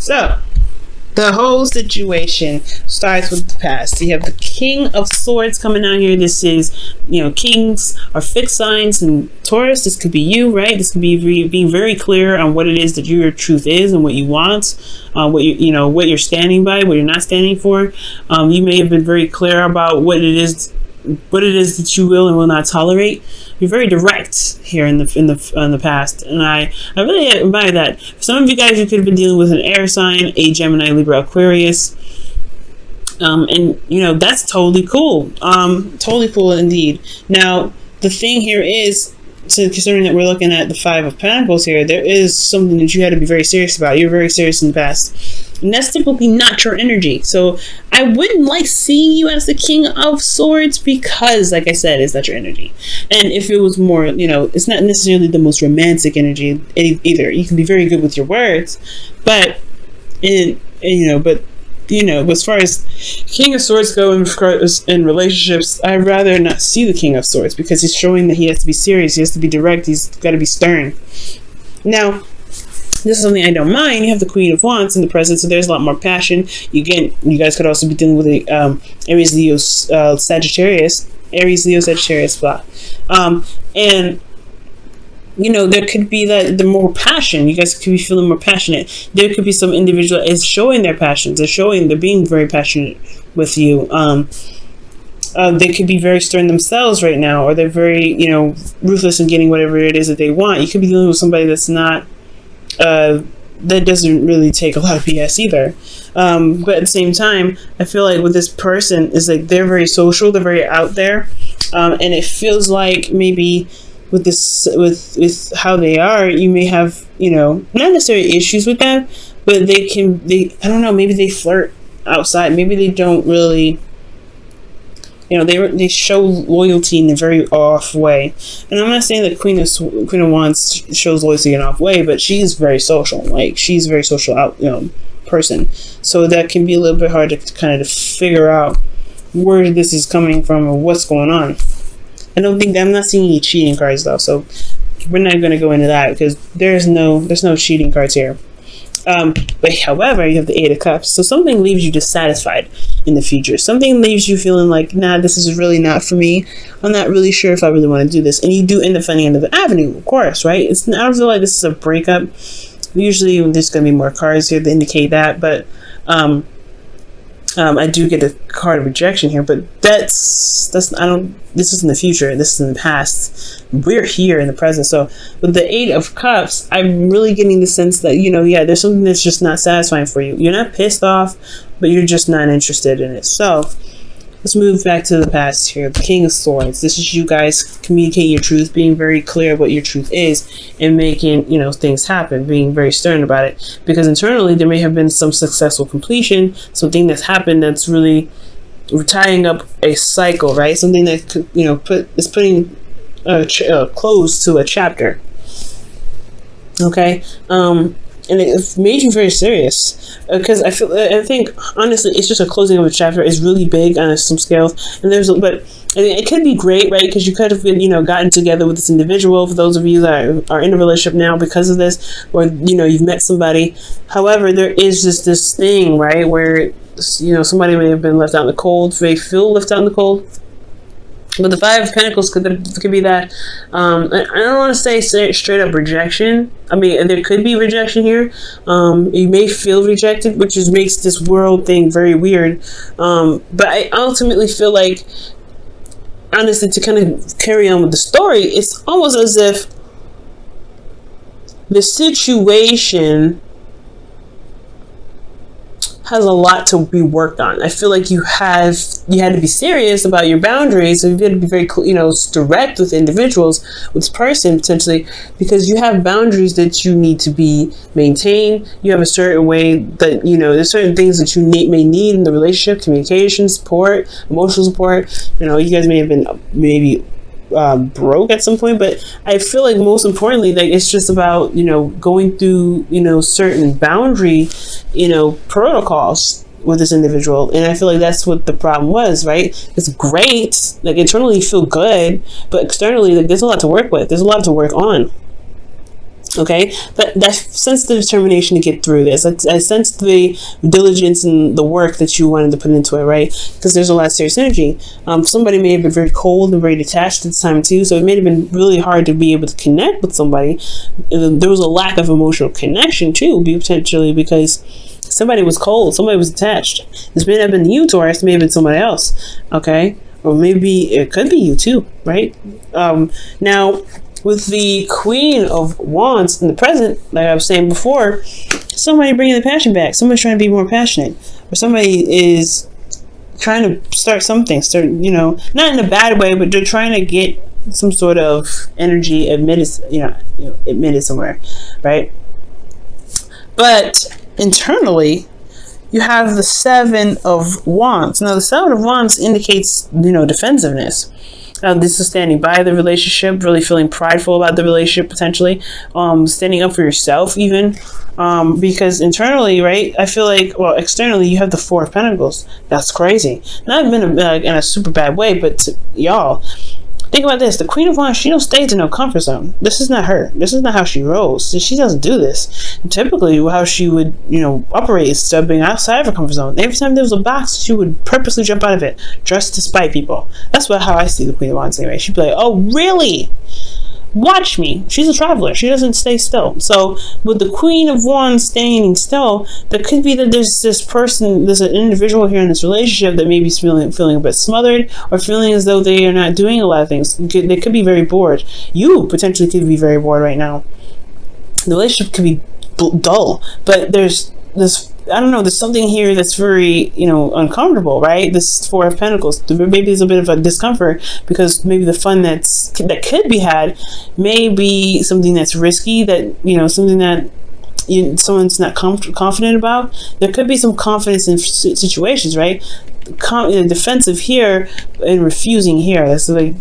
So, the whole situation starts with the past. You have the King of Swords coming out here. This is, kings are fixed signs in Taurus. This could be you, right? This could be being very clear on what it is that your truth is and what you want, what you're standing by, what you're not standing for. You may have been very clear about what it is that you will and will not tolerate. You're very direct here in the past, and I really admire that. For some of you guys, you could have been dealing with an air sign, a Gemini, Libra, Aquarius, and that's totally cool. Totally cool indeed. Now, the thing here is, so considering that we're looking at the Five of Pentacles here, there is something that you had to be very serious about. You're very serious in the past. And that's typically not your energy. So I wouldn't like seeing you as the King of Swords because, like I said, it's not your energy. And if it was more, it's not necessarily the most romantic energy either. You can be very good with your words, but as far as King of Swords go in relationships, I'd rather not see the King of Swords because he's showing that he has to be serious, he has to be direct, he's got to be stern. Now, this is something I don't mind. You have the Queen of Wands in the present, so there's a lot more passion. You guys could also be dealing with the Aries, Leo, Sagittarius, blah. And there could be the more passion. You guys could be feeling more passionate. There could be some individual is showing their passions. They're being very passionate with you. They could be very stern themselves right now, or they're very, ruthless in getting whatever it is that they want. You could be dealing with somebody that's not, that doesn't really take a lot of BS either. But at the same time, I feel like with this person is like they're very social, they're very out there, and it feels like maybe with this, with how they are, you may have, not necessarily issues with them, but I don't know, maybe they flirt outside, maybe they don't really, they show loyalty in a very off way. And I'm not saying that Queen of Wands shows loyalty in an off way, but she's very social. Like, she's a very social person. So that can be a little bit hard to kind of figure out where this is coming from or what's going on. I'm not seeing any cheating cards though, so we're not going to go into that because there's no cheating cards here. But however, you have the Eight of Cups, so something leaves you dissatisfied in the future. Something leaves you feeling like, nah, this is really not for me. I'm not really sure if I really want to do this. And you do end up finding another avenue, of course, right? I don't feel like this is a breakup. Usually there's going to be more cards here to indicate that, but I do get a card of rejection here, but this is in the future, this is in the past. We're here in the present. So with the Eight of Cups, I'm really getting the sense that, there's something that's just not satisfying for you. You're not pissed off, but you're just not interested in it. So let's move back to the past here. The King of Swords. This is you guys communicating your truth, being very clear what your truth is, and making, things happen, being very stern about it. Because internally, there may have been some successful completion, something that's happened that's really tying up a cycle, right? Something that could, is putting a close to a chapter. Okay? And it made you very serious because I think honestly it's just a closing of a chapter. It's really big on some scales, and but it could be great, right? Because you could have been gotten together with this individual. For those of you that are in a relationship now because of this, or you've met somebody. However, there is just this thing, right, where somebody may have been left out in the cold. They feel left out in the cold. But the Five of Pentacles could be that. I don't want to say straight up rejection. I mean, there could be rejection here. You may feel rejected, which just makes this world thing very weird. But I ultimately feel like, honestly, to kind of carry on with the story, it's almost as if the situation has a lot to be worked on. I feel like you had to be serious about your boundaries, and you had to be very, direct with individuals, with this person potentially, because you have boundaries that you need to be maintained. You have a certain way that, there's certain things that you may need in the relationship: communication, support, emotional support. You guys may have been maybe broke at some point, but I feel like most importantly, like, it's just about going through certain boundary protocols with this individual. And I feel like that's what the problem was, right? It's great, like, internally you feel good, but externally, like, there's a lot to work with, there's a lot to work on. Okay, but I sense the determination to get through this. I sense the diligence and the work that you wanted to put into it, right? Because there's a lot of serious energy. Somebody may have been very cold and very detached at the time too, so it may have been really hard to be able to connect with somebody. There was a lack of emotional connection too, potentially because somebody was cold, somebody was attached. This may not have been you, Taurus. It may have been somebody else. Okay, or maybe it could be you too, right? Now, with the Queen of Wands in the present, like I was saying before, somebody bringing the passion back. Somebody's trying to be more passionate, or somebody is trying to start something. Not in a bad way, but they're trying to get some sort of energy admitted somewhere, right? But internally, you have the Seven of Wands. Now, the Seven of Wands indicates, defensiveness. This is standing by the relationship, really feeling prideful about the relationship, potentially, standing up for yourself even, because internally, right, I feel like, well, externally, you have the Four of Pentacles. That's crazy. Not in a super bad way, but y'all, think about this. The Queen of Wands, she don't stay to no comfort zone. This is not her. This is not how she rolls. She doesn't do this. And typically, how she would, operate is stepping outside of her comfort zone. Every time there was a box, she would purposely jump out of it, just to spite people. That's how I see the Queen of Wands anyway. She'd be like, oh, really? Watch me. She's a traveler. She doesn't stay still. So with the Queen of Wands staying still, there could be that there's an individual here in this relationship that maybe is feeling a bit smothered, or feeling as though they are not doing a lot of things. They could be very bored. You potentially could be very bored right now. The relationship could be dull, but there's something here that's very, uncomfortable, right? This Four of Pentacles. Maybe there's a bit of a discomfort because maybe the fun that could be had may be something that's risky, that, something that someone's not confident about. There could be some confidence in situations, right? Defensive here and refusing here. That's like,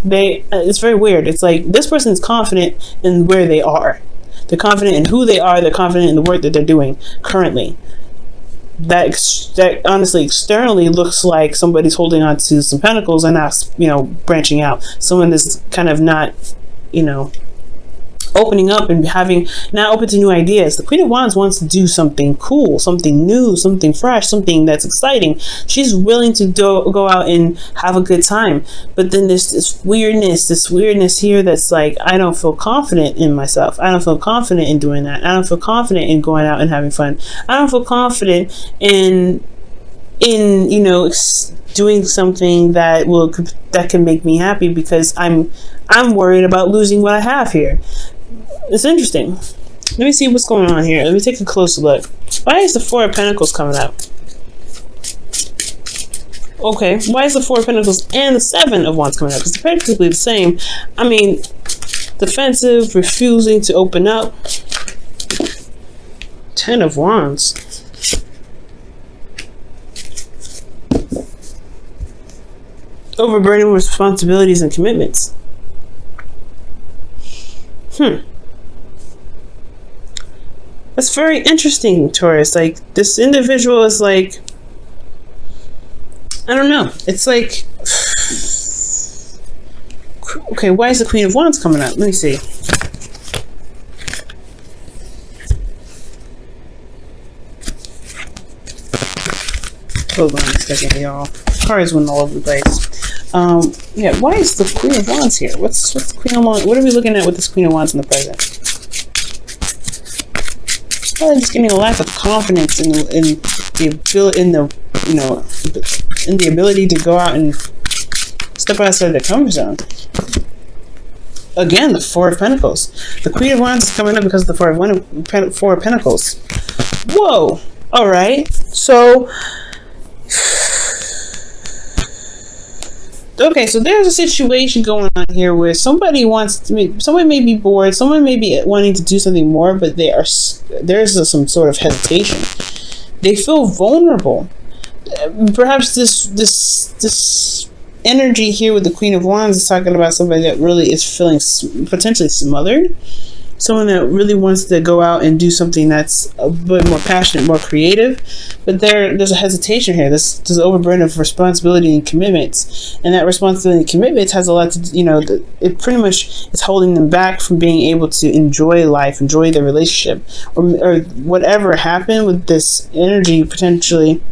it's very weird. It's like this person's confident in where they are. They're confident in who they are. They're confident in the work that they're doing currently. That honestly, externally looks like somebody's holding on to some pentacles and not, branching out. Someone is kind of not, opening up and not open to new ideas. The Queen of Wands wants to do something cool, something new, something fresh, something that's exciting. She's willing to go out and have a good time. But then there's this weirdness here that's like, I don't feel confident in myself. I don't feel confident in doing that. I don't feel confident in going out and having fun. I don't feel confident in doing something that can make me happy, because I'm worried about losing what I have here. It's interesting. Let me see what's going on here. Let me take a closer look. Why is the Four of Pentacles coming up? Okay, why is the Four of Pentacles and the Seven of Wands coming up? Because they're practically the same. I mean, defensive, refusing to open up. Ten of Wands. Overburdened with responsibilities and commitments. That's very interesting, Taurus. Like, this individual is like, I don't know. It's like, okay, why is the Queen of Wands coming up? Let me see. Hold on a second, y'all. Cards went all over the place. Yeah, why is the Queen of Wands here? What's the Queen of Wands? What are we looking at with this Queen of Wands in the present? Well, just getting a lack of confidence in the ability to go out and step outside the comfort zone. Again, the Four of Pentacles. The Queen of Wands is coming up because of the Four of Pentacles. Whoa! All right. So, okay, so there's a situation going on here where somebody may be bored, someone may be wanting to do something more, but there's some sort of hesitation. They feel vulnerable. Perhaps this energy here with the Queen of Wands is talking about somebody that really is feeling potentially smothered. someone that really wants to go out and do something that's a bit more passionate, more creative, but there's a hesitation here. There's an overburden of responsibility and commitments, and that responsibility and commitments has a lot to, it pretty much is holding them back from being able to enjoy life, enjoy their relationship, or whatever happened with this energy potentially.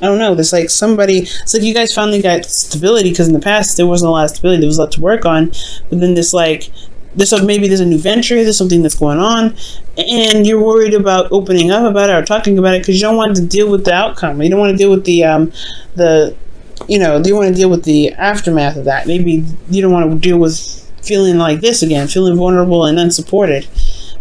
I don't know. There's like somebody. It's like you guys finally got stability, because in the past there wasn't a lot of stability. There was a lot to work on, but then maybe there's a new venture. There's something that's going on, and you're worried about opening up about it or talking about it because you don't want to deal with the outcome. You don't want to deal with do you want to deal with the aftermath of that? Maybe you don't want to deal with feeling like this again, feeling vulnerable and unsupported.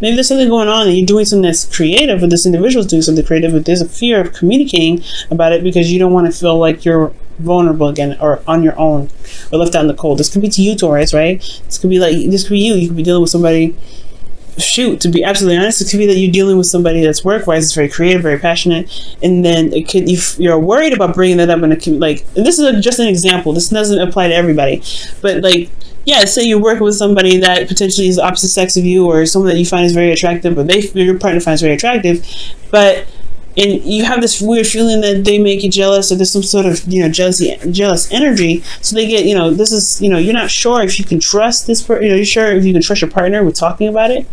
Maybe there's something going on and you're doing something that's creative, or this individual's doing something creative, but there's a fear of communicating about it because you don't want to feel like you're vulnerable again or on your own or left out in the cold. This could be to you, Taurus, right? This could be you. You could be dealing with somebody. Shoot, to be absolutely honest, it could be that you're dealing with somebody that's work-wise, that's very creative, very passionate, and then you're worried about bringing that up in and this is just an example. This doesn't apply to everybody, but say you're working with somebody that potentially is the opposite sex of you, or someone that you find is very attractive, or your partner finds very attractive, and you have this weird feeling that they make you jealous, or there's some sort of jealous energy. So they get this is you're not sure if you can trust this person. You're sure if you can trust your partner with talking about it.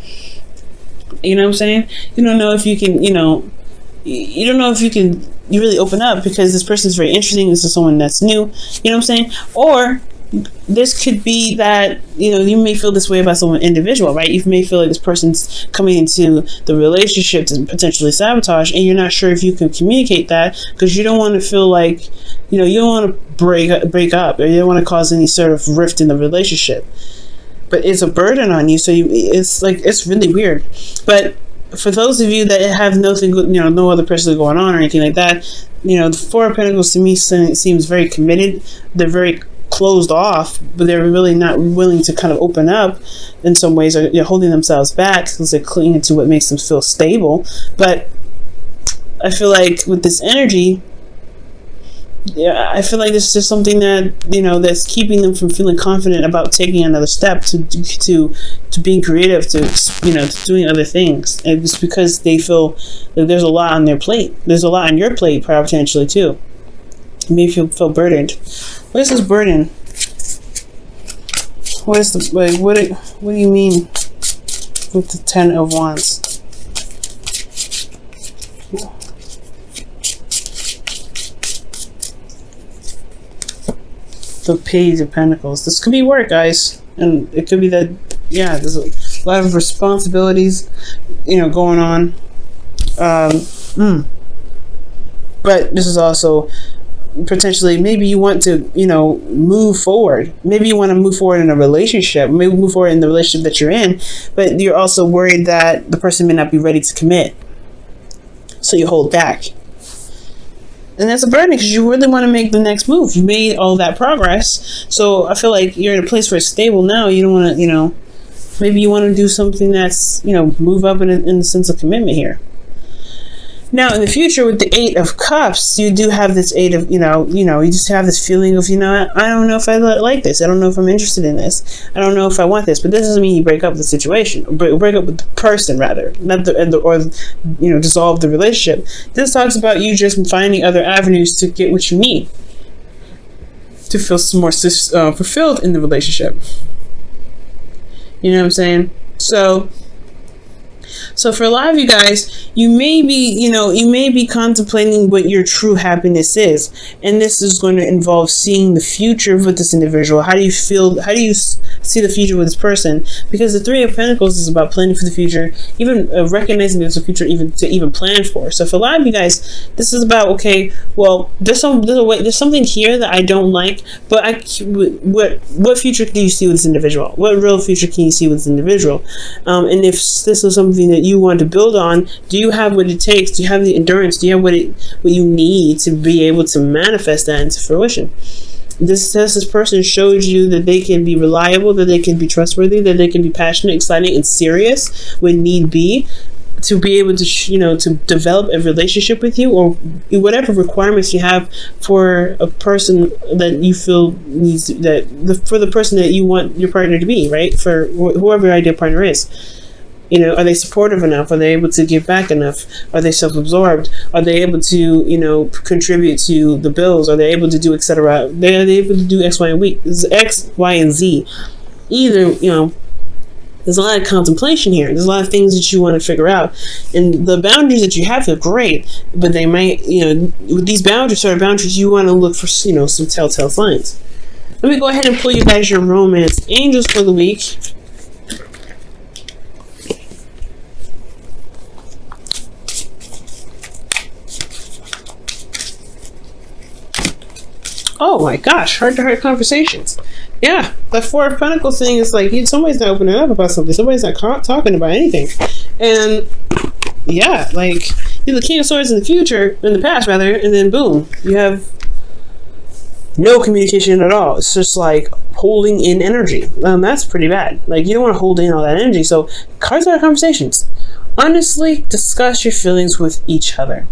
You know what I'm saying? You don't know if you can. You don't know if you can. You really open up because this person is very interesting. This is someone that's new. You know what I'm saying? Or this could be that you may feel this way about someone individual, right? You may feel like this person's coming into the relationship to potentially sabotage, and you're not sure if you can communicate that because you don't want to feel like you don't want to break up, or you don't want to cause any sort of rift in the relationship. But it's a burden on you, so it's really weird. But for those of you that have nothing, no other person going on or anything like that, the Four of Pentacles to me seems very committed. They're very closed off, but they're really not willing to kind of open up in some ways, or holding themselves back because they're clinging to what makes them feel stable. But I feel like with this energy, I feel like this is something that that's keeping them from feeling confident about taking another step to being creative, to doing other things. And it's because they feel that there's a lot on their plate. There's a lot on your plate potentially too. You may feel burdened. What is this burden? What is what do you mean with the Ten of Wands? The Page of Pentacles. This could be work, guys, and it could be that there's a lot of responsibilities going on. But this is also potentially, maybe you want to move forward. Maybe you want to move forward in a relationship, maybe move forward in the relationship that you're in, but you're also worried that the person may not be ready to commit, so you hold back. And that's a burden because you really want to make the next move. You made all that progress, so I feel like you're in a place where it's stable now. You don't want to maybe you want to do something that's move up in the sense of commitment here. Now, in the future, with the Eight of Cups, you do have this you just have this feeling of, I don't know if I like this. I don't know if I'm interested in this. I don't know if I want this. But this doesn't mean you break up with the situation, or break up with the person, rather, not dissolve the relationship. This talks about you just finding other avenues to get what you need, to feel some more fulfilled in the relationship. You know what I'm saying? So for a lot of you guys, you may be contemplating what your true happiness is. And this is going to involve seeing the future with this individual. How do you feel? How do you see the future with this person? Because the Three of Pentacles is about planning for the future, even recognizing there's a future to plan for. So for a lot of you guys, this is about, okay, well, there's something here that I don't like, but what future can you see with this individual? What real future can you see with this individual? And if this is something that you want to build on, do you have what it takes? Do you have the endurance? Do you have what you need to be able to manifest that into fruition? This person shows you that they can be reliable, that they can be trustworthy, that they can be passionate, exciting, and serious when need be. to be able to to develop a relationship with you, or whatever requirements you have for a person that you feel needs for the person that you want your partner to be, right? For whoever your ideal partner is. Are they supportive enough? Are they able to give back enough? Are they self-absorbed? Are they able to, contribute to the bills? Are they able to do etc.? Are they able to do X, Y, and Z? Either, there's a lot of contemplation here. There's a lot of things that you want to figure out. And the boundaries that you have are great, but they might, with these certain boundaries, you want to look for, some telltale signs. Let me go ahead and pull you guys your romance angels for the week. Oh my gosh, heart-to-heart conversations. Yeah, the Four of Pentacles thing is like somebody's not opening up about something. Somebody's not talking about anything. And yeah, like the King of Swords in the past, and then boom, you have no communication at all. It's just like holding in energy. That's pretty bad. Like, you don't want to hold in all that energy. So heart-to-heart conversations. Honestly, discuss your feelings with each other.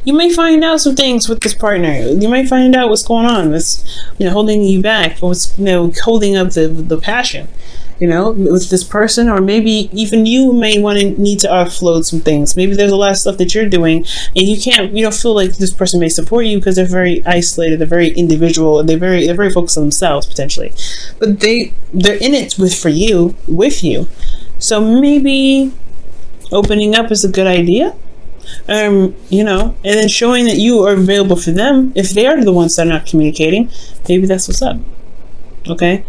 You may find out some things with this partner. You might find out what's going on. What's holding you back, or what's holding up the passion. With this person, or maybe even you may need to offload some things. Maybe there's a lot of stuff that you're doing, and you don't feel like this person may support you because they're very isolated, they're very individual, and they're very focused on themselves potentially. But they're in it with you. So maybe opening up is a good idea. And then showing that you are available for them. If they are the ones that are not communicating, maybe that's what's up. Okay,